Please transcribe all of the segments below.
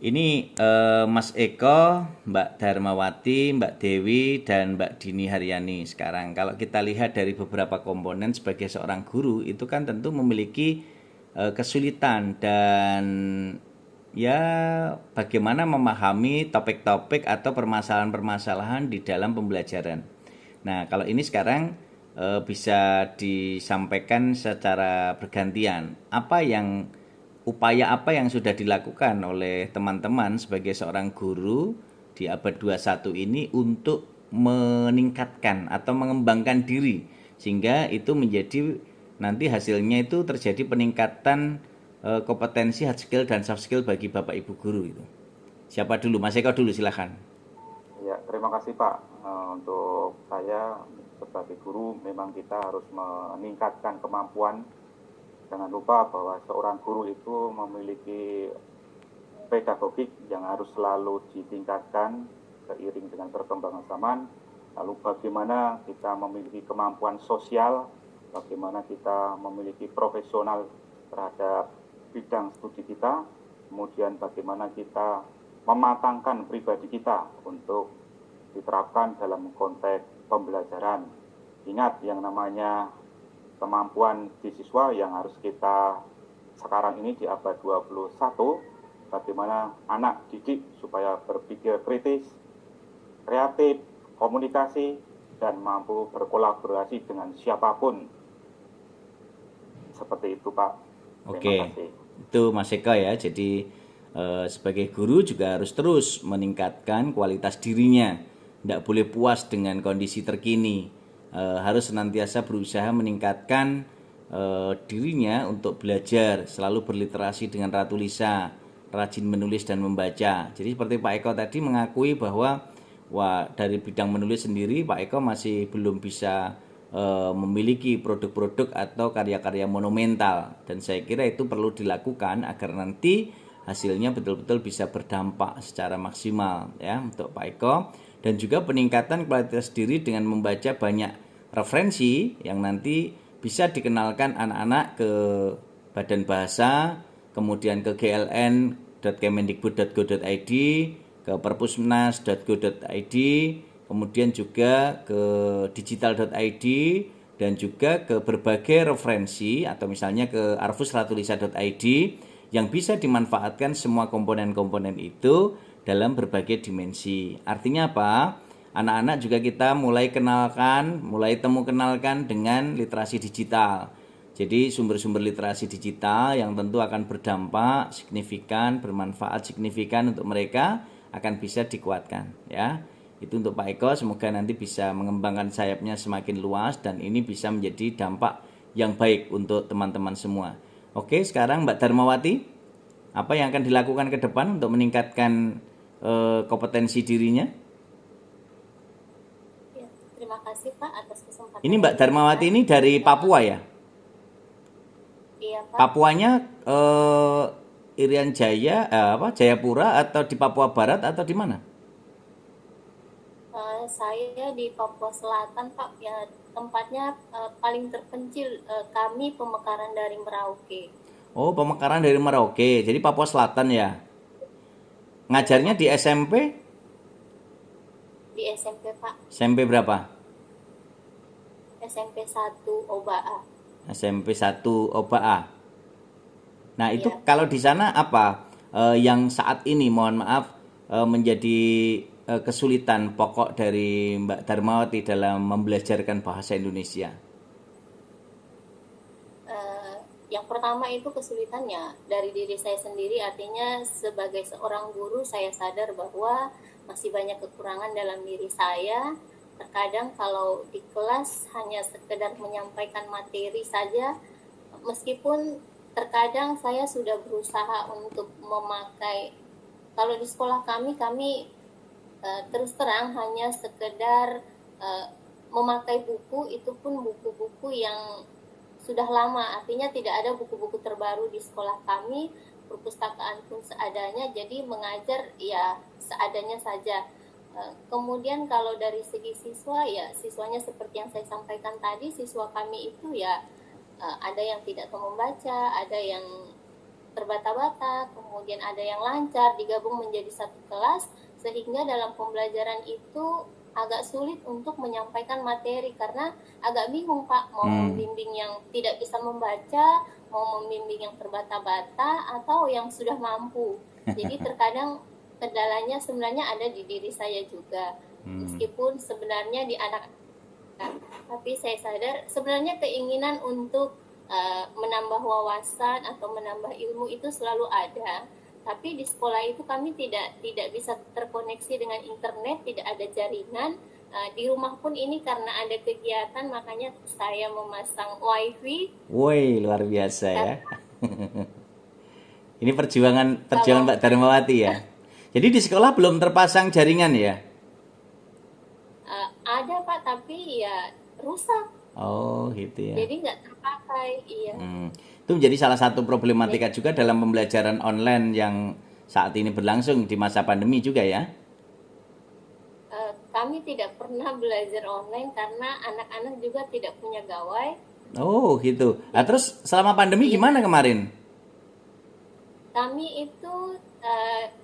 Ini Mas Eko, Mbak Darmawati, Mbak Dewi, dan Mbak Dini Haryani sekarang. Kalau kita lihat dari beberapa komponen sebagai seorang guru, itu kan tentu memiliki kesulitan dan ya bagaimana memahami topik-topik atau permasalahan-permasalahan di dalam pembelajaran. Nah, kalau ini sekarang bisa disampaikan secara bergantian. Upaya apa yang sudah dilakukan oleh teman-teman sebagai seorang guru di abad 21 ini untuk meningkatkan atau mengembangkan diri sehingga itu menjadi nanti hasilnya itu terjadi peningkatan kompetensi hard skill dan soft skill bagi Bapak Ibu guru itu. Siapa dulu? Mas Eko dulu silahkan. Ya, terima kasih Pak. Untuk saya sebagai guru memang kita harus meningkatkan kemampuan. Jangan lupa bahwa seorang guru itu memiliki pedagogik yang harus selalu ditingkatkan seiring dengan perkembangan zaman. Lalu bagaimana kita memiliki kemampuan sosial, bagaimana kita memiliki profesional terhadap bidang studi kita, kemudian bagaimana kita mematangkan pribadi kita untuk diterapkan dalam konteks pembelajaran. Ingat yang namanya kemampuan di siswa yang harus kita sekarang ini di abad 21, bagaimana anak didik supaya berpikir kritis, kreatif, komunikasi, dan mampu berkolaborasi dengan siapapun. Seperti itu Pak. Oke, itu Mas Eko ya. Jadi sebagai guru juga harus terus meningkatkan kualitas dirinya. Tidak boleh puas dengan kondisi terkini. Harus senantiasa berusaha meningkatkan dirinya untuk belajar, selalu berliterasi dengan Ratu Lisa, rajin menulis dan membaca. Jadi seperti Pak Eko tadi mengakui bahwa dari bidang menulis sendiri Pak Eko masih belum bisa memiliki produk-produk atau karya-karya monumental, dan saya kira itu perlu dilakukan agar nanti hasilnya betul-betul bisa berdampak secara maksimal ya untuk Pak Eko, dan juga peningkatan kualitas diri dengan membaca banyak referensi yang nanti bisa dikenalkan anak-anak ke Badan Bahasa, kemudian ke gln.kemendikbud.go.id, ke perpusnas.go.id, kemudian juga ke digital.id, dan juga ke berbagai referensi atau misalnya ke arfusratulisa.id yang bisa dimanfaatkan semua komponen-komponen itu dalam berbagai dimensi. Artinya apa? Anak-anak juga kita mulai kenalkan dengan literasi digital. Jadi sumber-sumber literasi digital yang tentu akan berdampak signifikan, bermanfaat signifikan untuk mereka akan bisa dikuatkan ya. Itu untuk Pak Eko, semoga nanti bisa mengembangkan sayapnya semakin luas dan ini bisa menjadi dampak yang baik untuk teman-teman semua. Oke, sekarang Mbak Darmawati, apa yang akan dilakukan ke depan untuk meningkatkan kompetensi dirinya? Ya, terima kasih Pak atas kesempatan. Ini Mbak Darmawati ini dari Papua ya? Iya Pak. Papuanya Irian Jaya, Jayapura atau di Papua Barat atau di mana? Saya di Papua Selatan Pak, ya tempatnya paling terpencil. Kami pemekaran dari Merauke. Oh, pemekaran dari Merauke, jadi Papua Selatan ya. Ngajarnya di SMP? Di SMP Pak. SMP berapa? SMP 1 Obaa. SMP 1 OBA. Nah, itu Iya. kalau di sana apa yang saat ini mohon maaf menjadi kesulitan pokok dari Mbak Darmawati dalam membelajarkan bahasa Indonesia? Yang pertama itu kesulitannya dari diri saya sendiri, artinya sebagai seorang guru saya sadar bahwa masih banyak kekurangan dalam diri saya. Terkadang kalau di kelas hanya sekedar menyampaikan materi saja, meskipun terkadang saya sudah berusaha untuk memakai, kalau di sekolah kami terus terang hanya sekedar memakai buku, itu pun buku-buku yang sudah lama, artinya tidak ada buku-buku terbaru di sekolah kami, perpustakaan pun seadanya, jadi mengajar ya seadanya saja. Kemudian kalau dari segi siswa, ya siswanya seperti yang saya sampaikan tadi, siswa kami itu ya ada yang tidak tahu membaca, ada yang terbata-bata, kemudian ada yang lancar, digabung menjadi satu kelas, sehingga dalam pembelajaran itu agak sulit untuk menyampaikan materi karena agak bingung Pak, mau membimbing yang tidak bisa membaca, mau membimbing yang terbata-bata, atau yang sudah mampu. Jadi terkadang kendalanya sebenarnya ada di diri saya juga, meskipun sebenarnya di anak, tapi saya sadar sebenarnya keinginan untuk menambah wawasan atau menambah ilmu itu selalu ada. Tapi di sekolah itu kami tidak bisa terkoneksi dengan internet, tidak ada jaringan. Di rumah pun ini karena ada kegiatan, makanya saya memasang wifi. Woi, luar biasa ya. Ini perjuangan Kalau Mbak Darmawati ya. Jadi di sekolah belum terpasang jaringan ya? ada Pak, tapi ya rusak, Oh gitu ya. jadi nggak terpakai. Iya. Itu menjadi salah satu problematika juga dalam pembelajaran online yang saat ini berlangsung di masa pandemi juga ya. Kami tidak pernah belajar online karena anak-anak juga tidak punya gawai. Oh gitu. Nah, terus selama pandemi gimana kemarin? Kami itu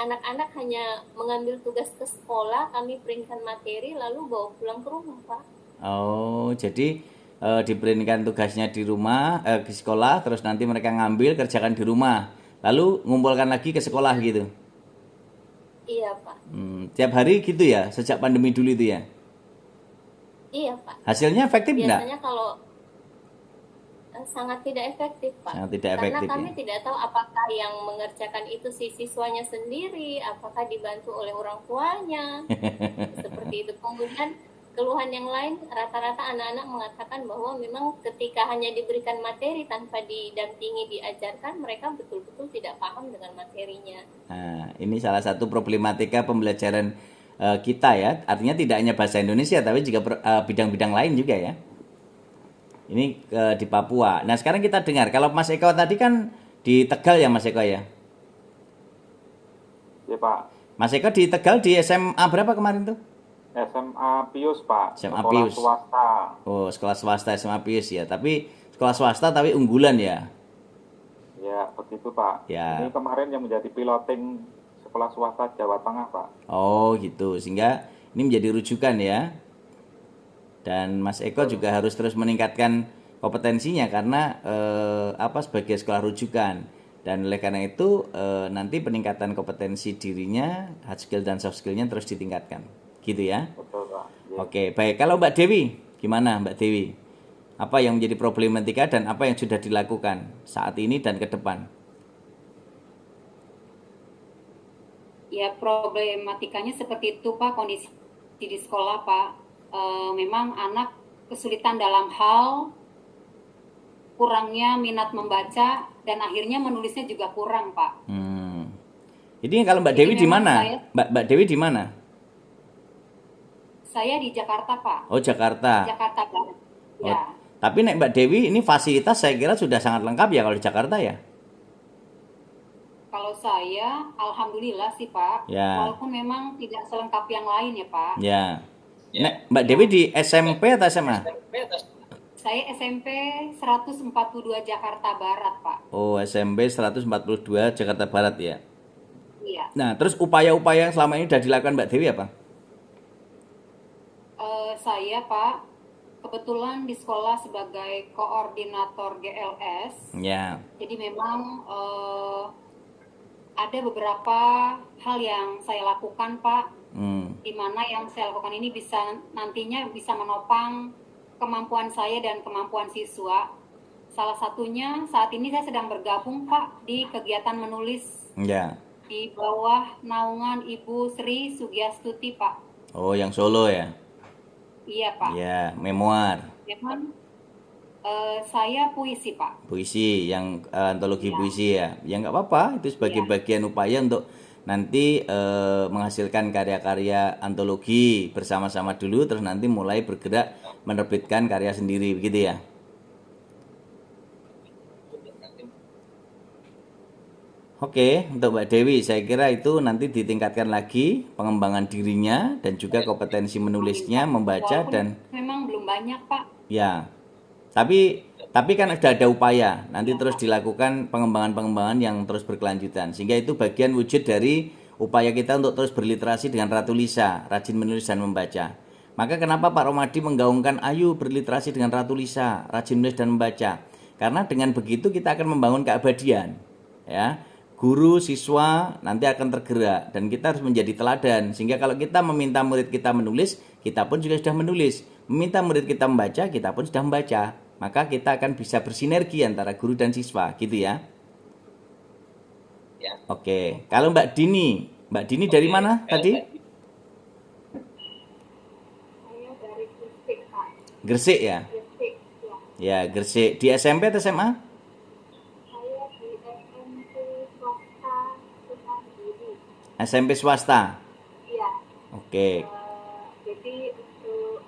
anak-anak hanya mengambil tugas ke sekolah, kami printkan materi lalu bawa pulang ke rumah Pak. Oh, jadi diberikan tugasnya di rumah, di sekolah, terus nanti mereka ngambil kerjakan di rumah, lalu ngumpulkan lagi ke sekolah gitu. Iya Pak. Tiap hari gitu ya, sejak pandemi dulu itu ya. Iya Pak. Hasilnya efektif enggak? Biasanya kalau sangat tidak efektif Pak. Sangat tidak Karena efektif kami ya. tidak tahu apakah yang mengerjakan itu si siswanya sendiri, apakah dibantu oleh orang tuanya. Seperti itu. Kemudian keluhan yang lain, rata-rata anak-anak mengatakan bahwa memang ketika hanya diberikan materi tanpa didampingi, diajarkan, mereka betul-betul tidak paham dengan materinya. Nah, ini salah satu problematika pembelajaran kita ya. Artinya tidak hanya bahasa Indonesia, tapi juga bidang-bidang lain juga ya. Ini di Papua. Nah, sekarang kita dengar. Kalau Mas Eko tadi kan di Tegal ya Mas Eko ya? Ya Pak. Mas Eko di Tegal di SMA berapa kemarin tuh? SMA Pius Pak. SMA Sekolah Pius. swasta. Oh, sekolah swasta SMA Pius ya. Tapi sekolah swasta tapi unggulan ya. Ya begitu Pak. Ya. Ini kemarin yang menjadi piloting sekolah swasta Jawa Tengah Pak. Oh, gitu. Sehingga ini menjadi rujukan ya. Dan Mas Eko juga harus terus meningkatkan kompetensinya karena sebagai sekolah rujukan. Dan oleh karena itu nanti peningkatan kompetensi dirinya, hard skill dan soft skillnya terus ditingkatkan. Gitu ya. Betul Pak. Ya. Oke, baik. Kalau Mbak Dewi, gimana Mbak Dewi? Apa yang menjadi problematika dan apa yang sudah dilakukan saat ini dan ke depan? Ya, problematikanya seperti itu Pak, kondisi di sekolah Pak. Memang anak kesulitan dalam hal kurangnya minat membaca dan akhirnya menulisnya juga kurang Pak. Ini kalau Mbak Jadi Dewi di memang mana? saya- Mbak Dewi di mana? Saya di Jakarta Pak, Oh, Jakarta. Jakarta Barat. Oh, Ya, tapi nek Mbak Dewi ini fasilitas saya kira sudah sangat lengkap ya kalau di Jakarta ya. kalau saya alhamdulillah sih Pak, Ya. walaupun memang tidak selengkap yang lain ya Pak. Ya. Nek Mbak Dewi di SMP atau SMA? Saya SMP 142 Jakarta Barat Pak. Oh, SMP 142 Jakarta Barat ya. Iya. Nah, terus upaya-upaya yang selama ini sudah dilakukan Mbak Dewi apa? Saya Pak, kebetulan di sekolah sebagai koordinator GLS. Ya. Jadi memang ada beberapa hal yang saya lakukan Pak, di mana yang saya lakukan ini nantinya bisa menopang kemampuan saya dan kemampuan siswa. Salah satunya saat ini saya sedang bergabung Pak di kegiatan menulis Ya. di bawah naungan Ibu Sri Sugiastuti Pak. Oh, yang Solo ya. Iya Pak. Ya, memoir, Memang saya puisi Pak. puisi yang antologi Ya. puisi ya. Ya nggak apa-apa, itu sebagai Ya. bagian upaya untuk nanti menghasilkan karya-karya antologi bersama-sama dulu terus nanti mulai bergerak menerbitkan karya sendiri begitu ya. Oke, untuk Mbak Dewi, saya kira itu nanti ditingkatkan lagi pengembangan dirinya dan juga kompetensi menulisnya, membaca Walaupun dan memang belum banyak Pak. ya. Tapi Tapi kan sudah ada upaya, nanti terus dilakukan pengembangan-pengembangan yang terus berkelanjutan. Sehingga itu bagian wujud dari upaya kita untuk terus berliterasi dengan Ratu Lisa, rajin menulis dan membaca. Maka kenapa Pak Romadi menggaungkan ayo berliterasi dengan Ratu Lisa, rajin menulis dan membaca? Karena dengan begitu kita akan membangun keabadian. Ya, guru, siswa nanti akan tergerak dan kita harus menjadi teladan. Sehingga kalau kita meminta murid kita menulis, kita pun juga sudah menulis. Meminta murid kita membaca, kita pun sudah membaca. Maka kita akan bisa bersinergi antara guru dan siswa, gitu ya. Ya. Oke, kalau Mbak Dini dari mana tadi? Saya dari Gresik, Pak. Gresik ya? Gresik, ya. Ya, Gresik. Di SMP atau SMA? Saya di SMP swasta Semandiri. SMP swasta. Iya. Oke. Jadi untuk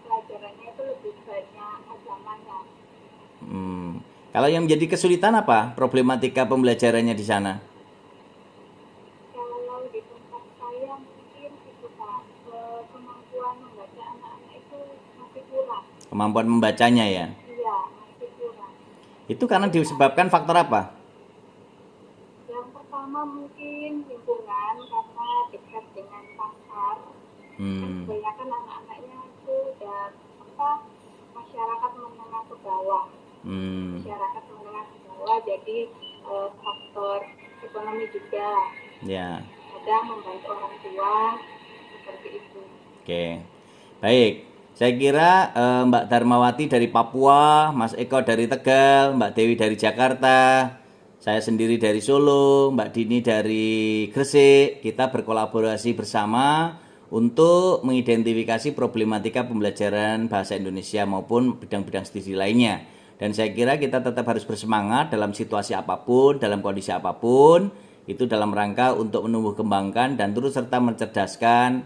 pelajarannya itu lebih banyak agamanya. Kalau yang menjadi kesulitan apa? Problematika pembelajarannya di sana? Kalau di tempat saya mungkin itu Pak, kemampuan membaca anak-anak itu masih kurang. Kemampuan membacanya ya? Iya, masih kurang. Itu karena disebabkan faktor apa? Yang pertama mungkin lingkungan karena dekat dengan pasar. Kebanyakan anak-anaknya itu udah masyarakat menengah ke bawah. Masyarakat menengah ke bawah, jadi faktor ekonomi juga. Ya. Kadang membantu orang tua seperti itu. Oke. Baik. Saya kira Mbak Darmawati dari Papua, Mas Eko dari Tegal, Mbak Dewi dari Jakarta, saya sendiri dari Solo, Mbak Dini dari Gresik, kita berkolaborasi bersama untuk mengidentifikasi problematika pembelajaran bahasa Indonesia maupun bidang-bidang studi lainnya. Dan saya kira kita tetap harus bersemangat dalam situasi apapun, dalam kondisi apapun, itu dalam rangka untuk menumbuh kembangkan dan turut serta mencerdaskan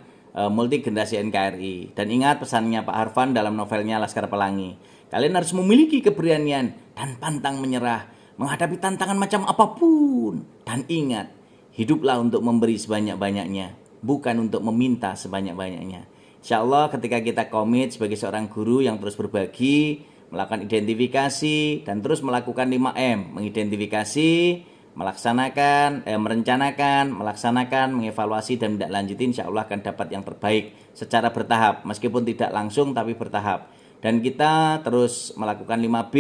multi generasi NKRI. Dan ingat pesannya Pak Harfan dalam novelnya Laskar Pelangi. Kalian harus memiliki keberanian dan pantang menyerah menghadapi tantangan macam apapun. Dan ingat, hiduplah untuk memberi sebanyak-banyaknya, bukan untuk meminta sebanyak-banyaknya. Insya Allah ketika kita komit sebagai seorang guru yang terus berbagi, melakukan identifikasi, dan terus melakukan 5M, mengidentifikasi, melaksanakan, merencanakan, melaksanakan, mengevaluasi, dan menindaklanjuti, insya Allah akan dapat yang terbaik secara bertahap, meskipun tidak langsung tapi bertahap. Dan kita terus melakukan 5B,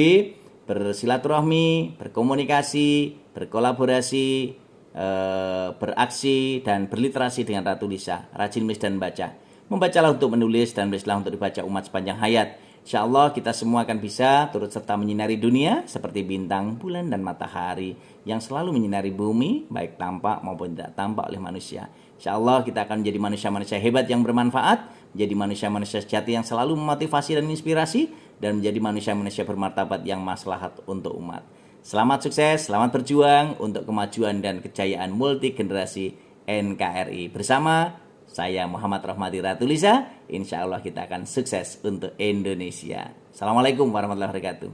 bersilaturahmi, berkomunikasi, berkolaborasi, beraksi, dan berliterasi dengan Ratu Lisa, rajin menulis dan membaca. Membacalah untuk menulis dan menulislah untuk dibaca umat sepanjang hayat. Insya Allah kita semua akan bisa turut serta menyinari dunia seperti bintang, bulan, dan matahari yang selalu menyinari bumi, baik tampak maupun tidak tampak oleh manusia. Insya Allah kita akan menjadi manusia-manusia hebat yang bermanfaat, menjadi manusia-manusia sejati yang selalu memotivasi dan menginspirasi, dan menjadi manusia-manusia bermartabat yang maslahat untuk umat. Selamat sukses, selamat berjuang untuk kemajuan dan kejayaan multi generasi NKRI. Bersama saya Muhammad Rohmadi Ratu Lisa, insya Allah kita akan sukses untuk Indonesia. Assalamualaikum warahmatullahi wabarakatuh.